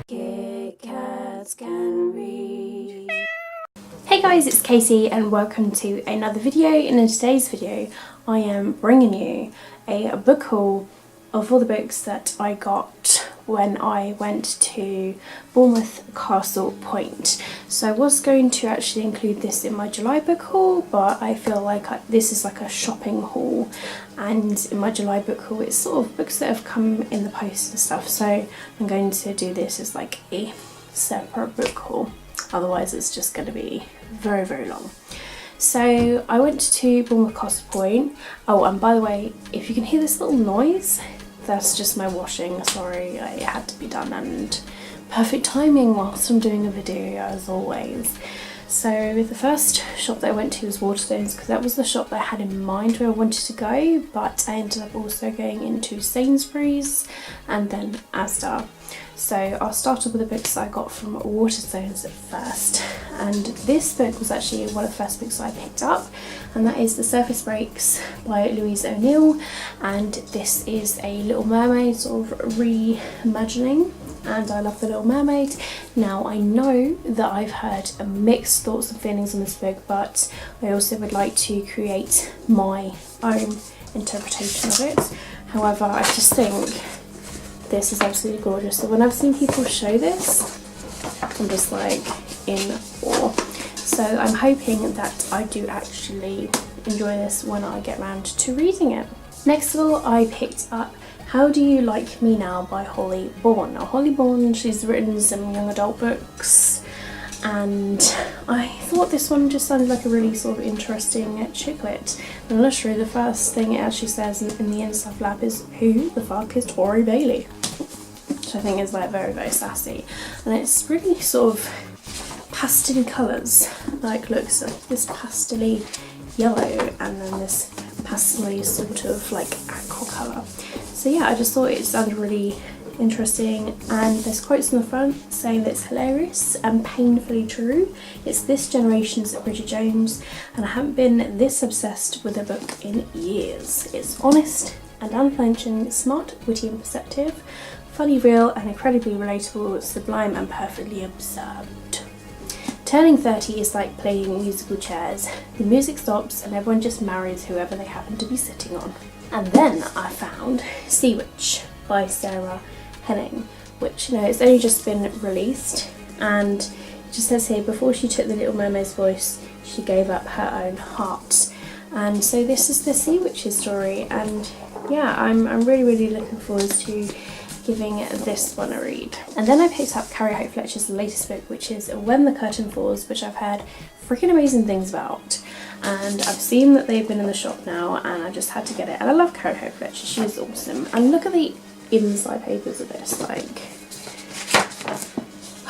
Kit Kats can read. Hey guys, it's Katie and welcome to another video. And in today's video I am bringing you a book haul of all the books that I got when I went to Bournemouth Castle Point. So I was going to actually include this in my July book haul, but I feel like this is like a shopping haul, and in my July book haul it's sort of books that have come in the post and stuff, so I'm going to do this as like a separate book haul, otherwise it's just going to be very long. So I went to Bournemouth Castle Point. Oh, and by the way, if you can hear this little noise, that's just my washing. Sorry, it had to be done, and perfect timing whilst I'm doing a video as always. So the first shop that I went to was Waterstones, because that was the shop that I had in mind where I wanted to go, but I ended up also going into Sainsbury's and then Asda. So I'll start off with the books I got from Waterstones at first, and this book was actually one of the first books I picked up, and that is The Surface Breaks by Louise O'Neill, and this is a Little Mermaid sort of reimagining, and I love The Little Mermaid. Now I know that I've heard mixed thoughts and feelings on this book, but I also would like to create my own interpretation of it. However, I just think this is absolutely gorgeous. So when I've seen people show this, I'm just like in awe. So I'm hoping that I do actually enjoy this when I get round to reading it. Next of all, I picked up How Do You Like Me Now by Holly Bourne. Now Holly Bourne, she's written some young adult books, and I thought this one just sounded like a really sort of interesting chick lit. And literally the first thing it actually says in the inside flap is, "Who the fuck is Tori Bailey?" Which I think is like very sassy, and it's really sort of pastel colours. Like looks like this pastel yellow and then this pastel sort of like aqua colour. So yeah, I just thought it sounded really interesting, and there's quotes on the front saying that it's hilarious and painfully true. It's this generation's Bridget Jones, and I haven't been this obsessed with a book in years. It's honest and unflinching, smart, witty and perceptive, funny, real and incredibly relatable, sublime and perfectly absurd. Turning 30 is like playing musical chairs. The music stops and everyone just marries whoever they happen to be sitting on. And then I found Sea Witch by Sarah Henning, which, you know, it's only just been released, and it just says here, before she took the Little Mermaid's voice, she gave up her own heart. And so this is the Sea Witch's story, and yeah, I'm really looking forward to giving this one a read. And then I picked up Carrie Hope Fletcher's latest book, which is When the Curtain Falls, which I've heard freaking amazing things about, and I've seen that they've been in the shop now, and I just had to get it. And I love Carrie Hope Fletcher, she's awesome. And look at the inside papers of this, like,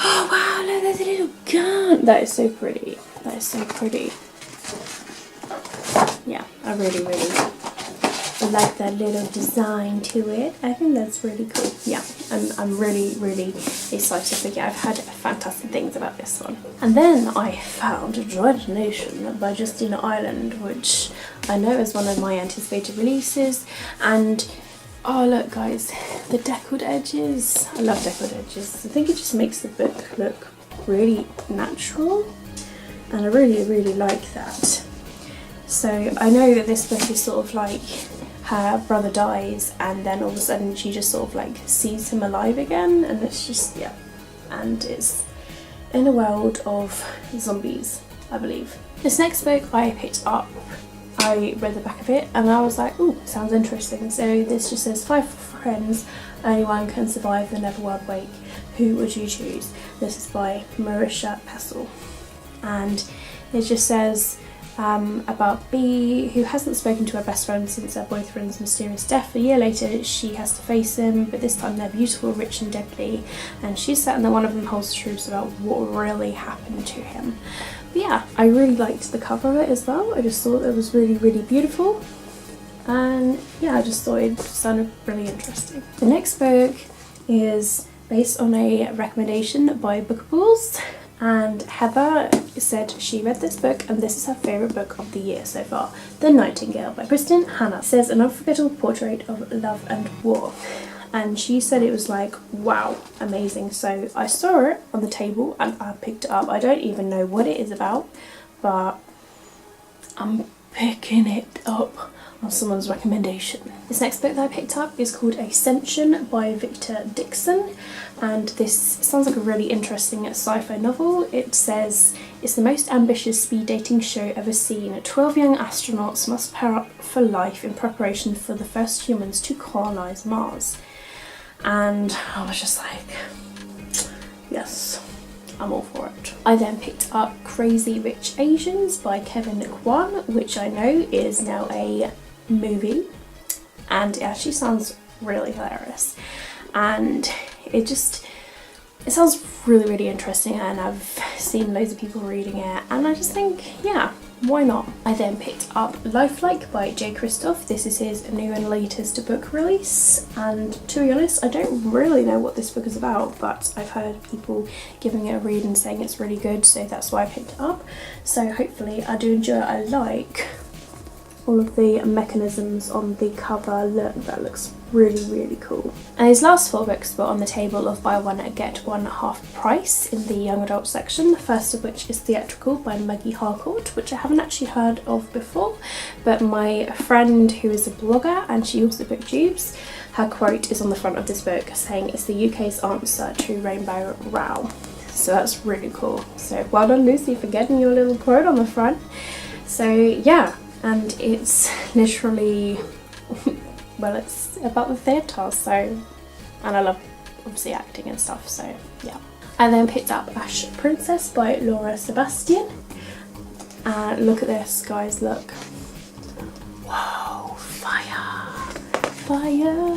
oh wow, look, there's a little gun. That is so pretty. That is so pretty. Yeah, I really like that little design to it. I think that's really cool. Yeah, I'm really excited, but yeah, I've heard fantastic things about this one. And then I found Dread Nation by Justina Ireland, which I know is one of my anticipated releases, and oh look guys, the deckled edges. I love deckled edges. I think it just makes the book look really natural, and I really like that. So I know that this book is sort of like her brother dies and then all of a sudden she just sort of like sees him alive again, and it's just, yeah, and it's in a world of zombies, I believe. This next book I picked up, I read the back of it and I was like, ooh, sounds interesting. So this just says 5 friends, only one can survive the Neverwhere Wake. Who would you choose? This is by Marisha Pessel, and it just says about Bea, who hasn't spoken to her best friend since her boyfriend's mysterious death. A year later she has to face him, but this time they're beautiful, rich and deadly, and she's certain that one of them holds truths about what really happened to him. But yeah, I really liked the cover of it as well. I just thought it was really beautiful, and yeah, I just thought it sounded really interesting. The next book is based on a recommendation by Bookables, and Heather said she read this book and this is her favourite book of the year so far. The Nightingale by Kristen Hannah. Says an unforgettable portrait of love and war. and she said it was like, wow, amazing. So I saw it on the table and I picked it up. I don't even know what it is about, but I'm picking it up on someone's recommendation. This next book that I picked up is called Ascension by Victor Dixon, and this sounds like a really interesting sci-fi novel. It says it's the most ambitious speed dating show ever seen. 12 young astronauts must pair up for life in preparation for the first humans to colonize Mars. And I was just like, yes, I'm all for it. I then picked up Crazy Rich Asians by Kevin Kwan, which I know is now a movie, and it actually sounds really hilarious, and it sounds really interesting, and I've seen loads of people reading it, and I just think, yeah, why not? I then picked up Lifelike by Jay Kristoff. This is his new and latest book release, and to be honest, I don't really know what this book is about, but I've heard people giving it a read and saying it's really good, so that's why I picked it up. So hopefully I do enjoy it. I like all of the mechanisms on the cover. Look, that looks really cool. And his last 4 books were on the table of buy one get one half price in the young adult section. The first of which is Theatrical by Maggie Harcourt, which I haven't actually heard of before, but my friend who is a blogger and she also booktubes, her quote is on the front of this book saying it's the UK's answer to Rainbow Rowell. So that's really cool. So well done, Lucy, for getting your little quote on the front. So yeah, and it's literally, well, it's about the theatre, so, and I love obviously acting and stuff, so yeah. I then picked up Ash Princess by Laura Sebastian, and look at this, guys, look. Whoa, fire, fire,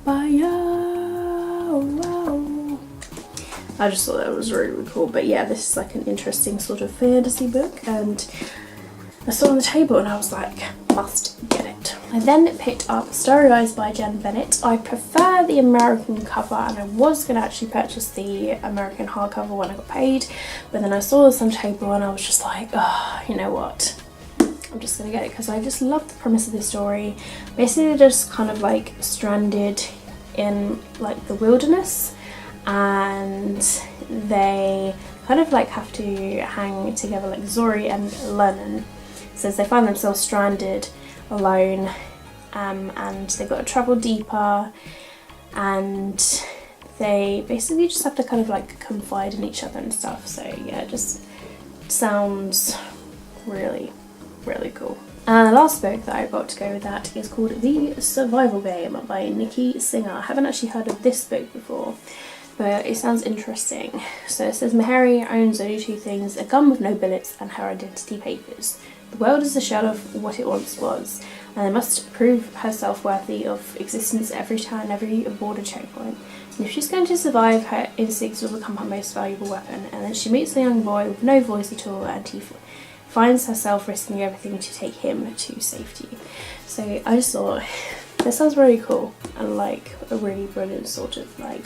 fire. I just thought that was really cool, but yeah, this is like an interesting sort of fantasy book, and I saw it on the table and I was like, must get it. I then picked up Starry Eyes by Jen Bennett. I prefer the American cover, and I was going to actually purchase the American hardcover when I got paid, but then I saw this on the table and I was just like, oh, you know what, I'm just going to get it because I just love the premise of this story. Basically they're just kind of like stranded in like the wilderness, and they kind of like have to hang together, like Zori and Lennon. So they find themselves stranded alone, and they've got to travel deeper, and they basically just have to kind of like confide in each other and stuff. So yeah, it just sounds really cool. And the last book that I got to go with that is called The Survival Game by Nikki Singer. I haven't actually heard of this book before, but it sounds interesting. So it says Meharry owns only 2 things, a gun with no bullets and her identity papers. The world is a shell of what it once was, and they must prove herself worthy of existence at every town, every border checkpoint. And if she's going to survive, her instincts will become her most valuable weapon. And then she meets a young boy with no voice at all, and he finds herself risking everything to take him to safety. So I just thought, this sounds really cool, and like a really brilliant sort of like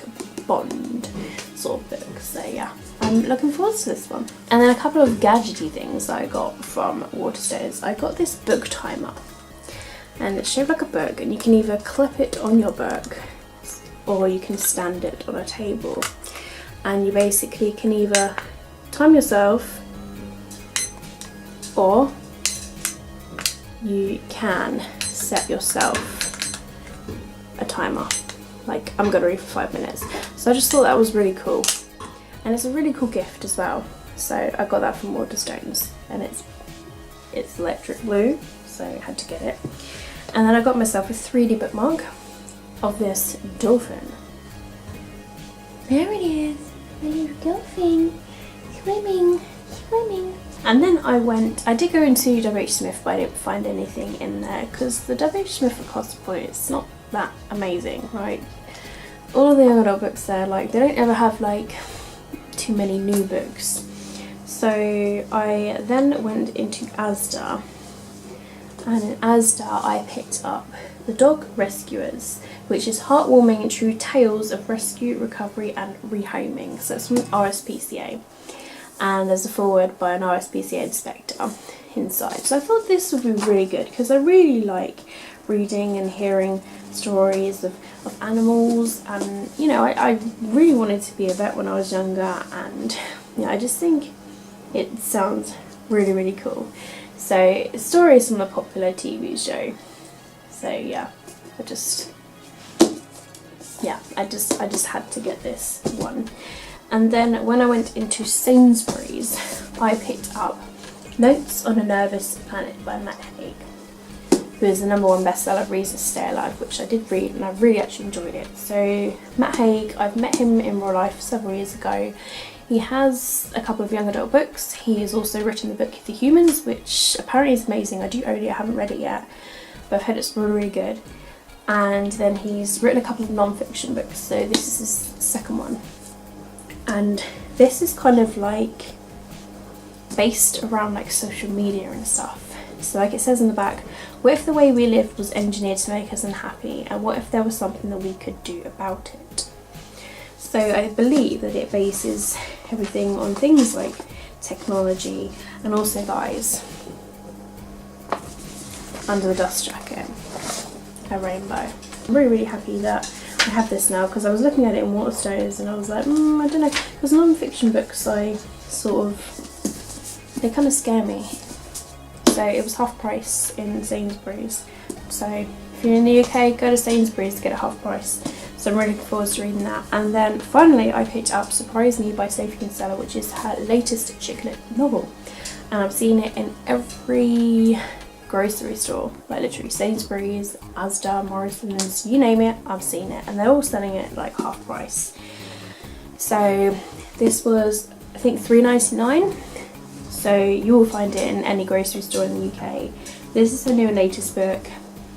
Bond sort of book. So yeah, I'm looking forward to this one. And then a couple of gadgety things that I got from Waterstones. I got this book timer, and it's shaped like a book, and you can either clip it on your book or you can stand it on a table, and you basically can either time yourself or you can set yourself a timer. Like, I'm gonna read for 5 minutes. So I just thought that was really cool, and it's a really cool gift as well. So I got that from Waterstones, and it's electric blue, so I had to get it. And then I got myself a 3D bookmark of this dolphin. There it is, the little dolphin, swimming. And then I did go into WH Smith, but I didn't find anything in there because the WH Smith at Cost Point, it's not that amazing, right? All of the young adult books there, like, they don't ever have like too many new books. So I then went into Asda, and in Asda I picked up The Dog Rescuers, which is heartwarming true tales of rescue, recovery and rehoming. So it's from RSPCA, and there's a foreword by an RSPCA inspector inside. So I thought this would be really good because I really like reading and hearing stories of animals, and you know, I really wanted to be a vet when I was younger, and yeah, I just think it sounds really cool. So stories from a popular TV show. So yeah, I just had to get this one. And then when I went into Sainsbury's, I picked up Notes on a Nervous Planet by Matt Haig, who is the #1 bestseller of Reasons to Stay Alive, which I did read and I really actually enjoyed it. So Matt Haig, I've met him in real life several years ago. He has a couple of young adult books. He has also written the book The Humans, which apparently is amazing. I do own it, I haven't read it yet, but I've heard it's really good. And then he's written a couple of non-fiction books, so this is his second one. And this is kind of like based around like social media and stuff. So like it says in the back, what if the way we lived was engineered to make us unhappy, and what if there was something that we could do about it? So I believe that it bases everything on things like technology, and also, guys, under the dust jacket, a rainbow. I'm really happy that I have this now, because I was looking at it in Waterstones and I was like, I don't know, because non-fiction books, I sort of, they kind of scare me. So it was half price in Sainsbury's, so if you're in the UK, go to Sainsbury's to get it half price. So I'm really looking forward to reading that. And then finally I picked up Surprise Me by Sophie Kinsella, which is her latest chick lit novel, and I've seen it in every grocery store, like literally Sainsbury's, Asda, Morrison's, you name it, I've seen it, and they're all selling it like half price. So this was, I think, £3.99, so you will find it in any grocery store in the UK. This is her new and latest book,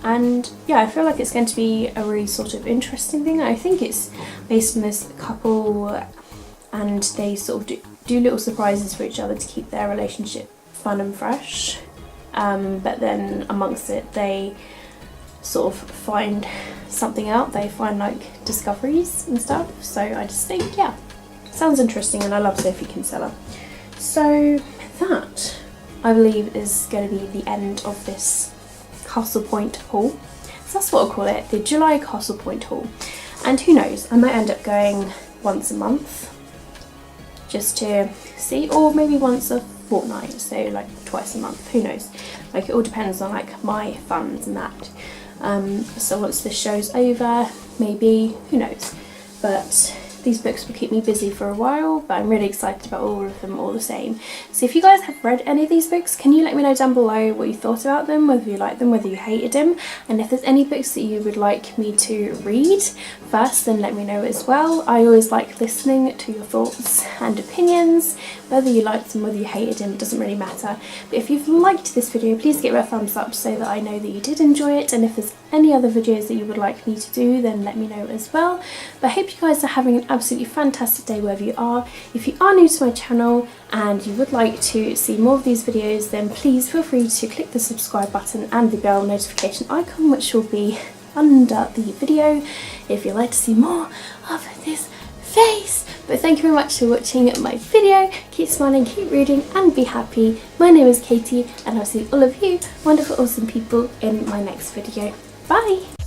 and yeah, I feel like it's going to be a really sort of interesting thing. I think it's based on this couple, and they sort of do little surprises for each other to keep their relationship fun and fresh. But then amongst it, they sort of find something out. They find like discoveries and stuff. So I just think, yeah, sounds interesting, and I love Sophie Kinsella. So that, I believe, is going to be the end of this Castle Point haul. So that's what I'll call it, the July Castle Point haul. And who knows, I might end up going once a month just to see, or maybe once a fortnight, so like twice a month, who knows. Like, it all depends on like my funds and that. So once this show's over, maybe, who knows. But these books will keep me busy for a while, but I'm really excited about all of them all the same. So if you guys have read any of these books, can you let me know down below what you thought about them, whether you liked them, whether you hated them, and if there's any books that you would like me to read first, then let me know as well. I always like listening to your thoughts and opinions, whether you liked them, whether you hated them, it doesn't really matter. But if you've liked this video, please give it a thumbs up so that I know that you did enjoy it, and if there's any other videos that you would like me to do, then let me know as well. But I hope you guys are having an absolutely fantastic day wherever you are. If you are new to my channel and you would like to see more of these videos, then please feel free to click the subscribe button and the bell notification icon, which will be under the video if you'd like to see more of this face. But thank you very much for watching my video. Keep smiling, keep reading, and be happy. My name is Katie, and I'll see all of you wonderful, awesome people in my next video. Bye!